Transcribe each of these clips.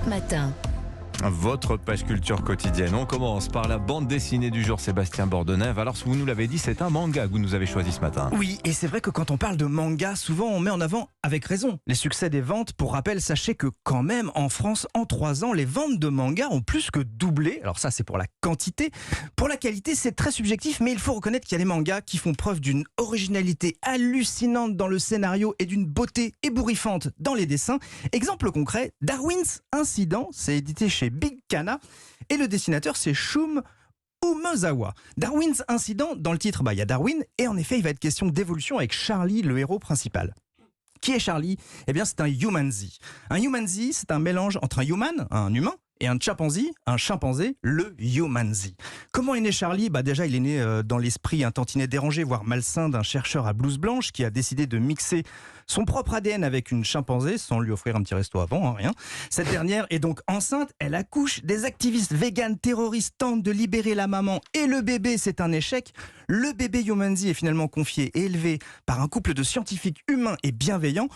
Europe Matin. Votre page culture quotidienne. On commence par la bande dessinée du jour, Sébastien Bordenève. Alors, vous nous l'avez dit, c'est un manga que vous nous avez choisi ce matin. Oui, et c'est vrai que quand on parle de manga, souvent on met en avant, avec raison, les succès des ventes. Pour rappel, sachez que quand même, en France, en 3 ans, les ventes de mangas ont plus que doublé. Alors ça, c'est pour la quantité. Pour la qualité, c'est très subjectif, mais il faut reconnaître qu'il y a des mangas qui font preuve d'une originalité hallucinante dans le scénario et d'une beauté ébouriffante dans les dessins. Exemple concret, Darwin's Incident, c'est édité chez Big Kana, et le dessinateur, c'est Shun Umezawa. Darwin's Incident, dans le titre, il y a Darwin, et en effet, il va être question d'évolution avec Charlie, le héros principal. Qui est Charlie ? Eh bien, c'est un humanzi. Un humanzi, c'est un mélange entre un human, un humain, et un chimpanzé, le humanzi. Comment est né Charlie ? Déjà, il est né dans l'esprit un tantinet dérangé, voire malsain, d'un chercheur à blouse blanche qui a décidé de mixer son propre ADN avec une chimpanzé sans lui offrir un petit resto avant, rien. Cette dernière est donc enceinte, elle accouche, des activistes véganes terroristes tentent de libérer la maman et le bébé, c'est un échec. Le bébé humanzi est finalement confié et élevé par un couple de scientifiques humains et bienveillants.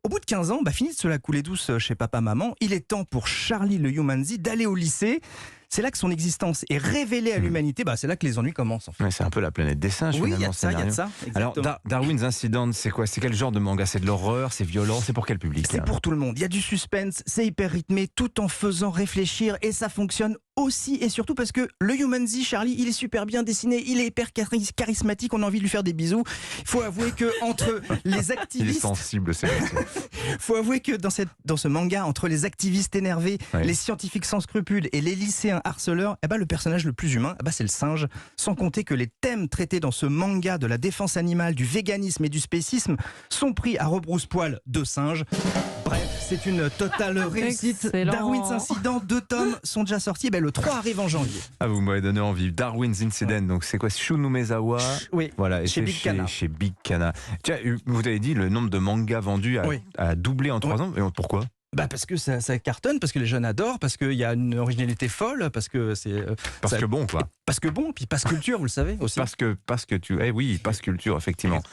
Au bout de 15 ans, fini de se la couler douce chez papa-maman, il est temps pour Charlie le humanzi d'aller au lycée. C'est là que son existence est révélée à l'humanité. C'est là que les ennuis commencent. En fait. Ouais, c'est un peu la planète des singes. Oui, finalement, il y a de ça. Alors, Darwin's Incident, c'est quoi ? C'est quel genre de manga ? C'est de l'horreur ? C'est violent ? C'est pour quel public ? C'est pour tout le monde. Il y a du suspense, c'est hyper rythmé, tout en faisant réfléchir, et ça fonctionne aussi et surtout parce que le humanzi, Charlie, il est super bien dessiné, il est hyper charismatique, on a envie de lui faire des bisous. Il faut avouer que entre les activistes, il est sensible, c'est vrai. Faut avouer que dans ce manga, entre les activistes énervés, les scientifiques sans scrupules et les lycéens harceleurs, le personnage le plus humain, c'est le singe. Sans compter que les thèmes traités dans ce manga de la défense animale, du véganisme et du spécisme sont pris à rebrousse-poil de singes. Bref, c'est une totale réussite. Excellent. Darwin's Incident, 2 tomes sont déjà sortis. Le 3 arrive en janvier. Vous m'avez donné envie. Darwin's Incident, donc c'est quoi ? Shun Umezawa. Oui, voilà, et chez Big Kana. Chez Big Kana. Tiens, vous avez dit le nombre de mangas vendus a doublé en 3 ans. Et pourquoi ? Parce que ça cartonne, parce que les jeunes adorent, parce qu'il y a une originalité folle, parce que c'est... Parce que bon, quoi. Parce que bon, puis passe culture, vous le savez aussi. Parce que tu... oui, passe culture, effectivement.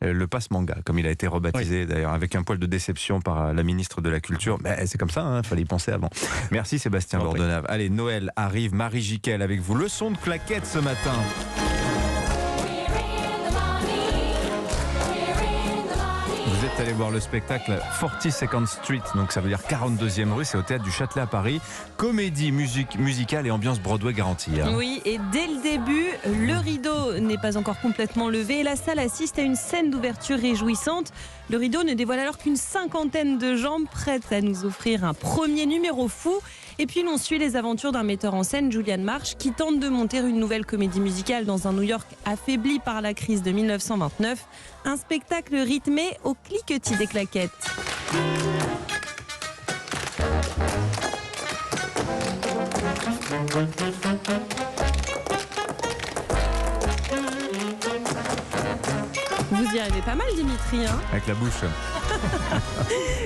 Le passe manga, comme il a été rebaptisé d'ailleurs, avec un poil de déception par la ministre de la Culture. Mais c'est comme ça, il fallait y penser avant. Merci Sébastien Bordenave. Allez, Noël arrive, Marie Jiquel avec vous. Leçon de claquettes ce matin. Vous êtes allé voir le spectacle 42nd Street, donc ça veut dire 42e rue, c'est au Théâtre du Châtelet à Paris. Comédie musicale et ambiance Broadway garantie. Oui, et dès le début, le rideau n'est pas encore complètement levé et la salle assiste à une scène d'ouverture réjouissante. Le rideau ne dévoile alors qu'une 50aine de jambes prêtes à nous offrir un premier numéro fou. Et puis l'on suit les aventures d'un metteur en scène, Julian Marsh, qui tente de monter une nouvelle comédie musicale dans un New York affaibli par la crise de 1929. Un spectacle rythmé au cliquetis des claquettes. Vous y arrivez pas mal, Dimitri, Avec la bouche.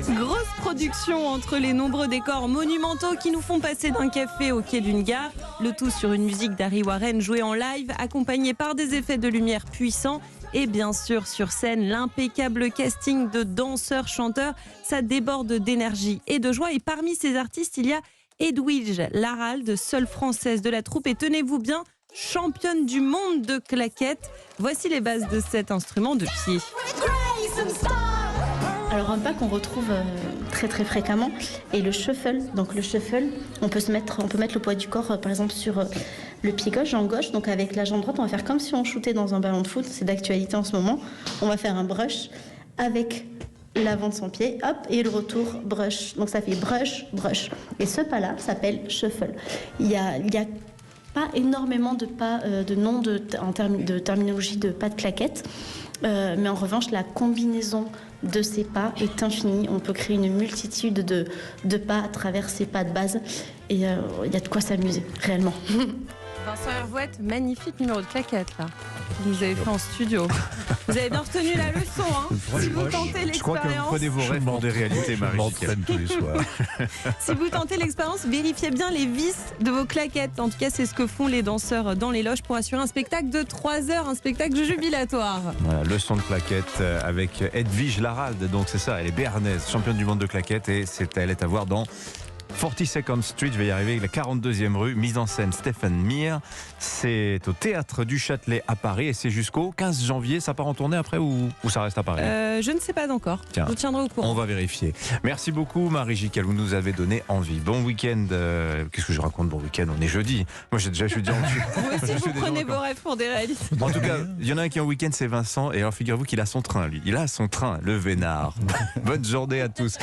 Grosse production entre les nombreux décors monumentaux qui nous font passer d'un café au quai d'une gare. Le tout sur une musique d'Harry Warren jouée en live, accompagnée par des effets de lumière puissants. Et bien sûr, sur scène, l'impeccable casting de danseurs-chanteurs. Ça déborde d'énergie et de joie. Et parmi ces artistes, il y a Edwidge Larald, seule française de la troupe. Et tenez-vous bien, championne du monde de claquettes. Voici les bases de cet instrument de pied. Alors un pas qu'on retrouve très très fréquemment est le shuffle. Donc le shuffle, on peut mettre le poids du corps par exemple sur le pied gauche, jambe gauche. Donc avec la jambe droite, on va faire comme si on shootait dans un ballon de foot. C'est d'actualité en ce moment. On va faire un brush avec l'avant de son pied, hop, et le retour brush. Donc ça fait brush, brush. Et ce pas-là s'appelle shuffle. Il y a pas énormément de pas, de noms en termes de terminologie de pas de claquettes. Mais en revanche, la combinaison de ces pas est infinie. On peut créer une multitude de pas à travers ces pas de base. Et il y a de quoi s'amuser, réellement. Vincent Hervouette, magnifique numéro de claquette là. Vous avez fait en studio. Vous avez bien retenu la leçon. Si vous tentez Je crois que vous prenez vos rêves pour des réalités, Marie. Je m'entraîne tous les soirs. Si vous tentez l'expérience, vérifiez bien les vis de vos claquettes. En tout cas, c'est ce que font les danseurs dans les loges pour assurer un spectacle de 3 heures, un spectacle jubilatoire. Voilà, leçon de claquettes avec Edwidge Larald. Donc c'est ça, elle est béarnaise, championne du monde de claquettes et elle est à voir dans 42nd Street, je vais y arriver, la 42e rue, mise en scène Stephen Meyer. C'est au Théâtre du Châtelet à Paris et c'est jusqu'au 15 janvier. Ça part en tournée après ou ça reste à Paris? Je ne sais pas encore. Tiens, je vous tiendrai au courant. On va vérifier. Merci beaucoup Marie Jiquel, vous nous avez donné envie. Bon week-end. Qu'est-ce que je raconte? Bon week-end, on est jeudi. Moi je suis déjà en Vous aussi, vous prenez vos rêves pour des réalités. En tout cas, il y en a un qui est en week-end, c'est Vincent. Et alors figurez-vous qu'il a son train, lui. Il a son train, le Vénard. Bonne journée à tous.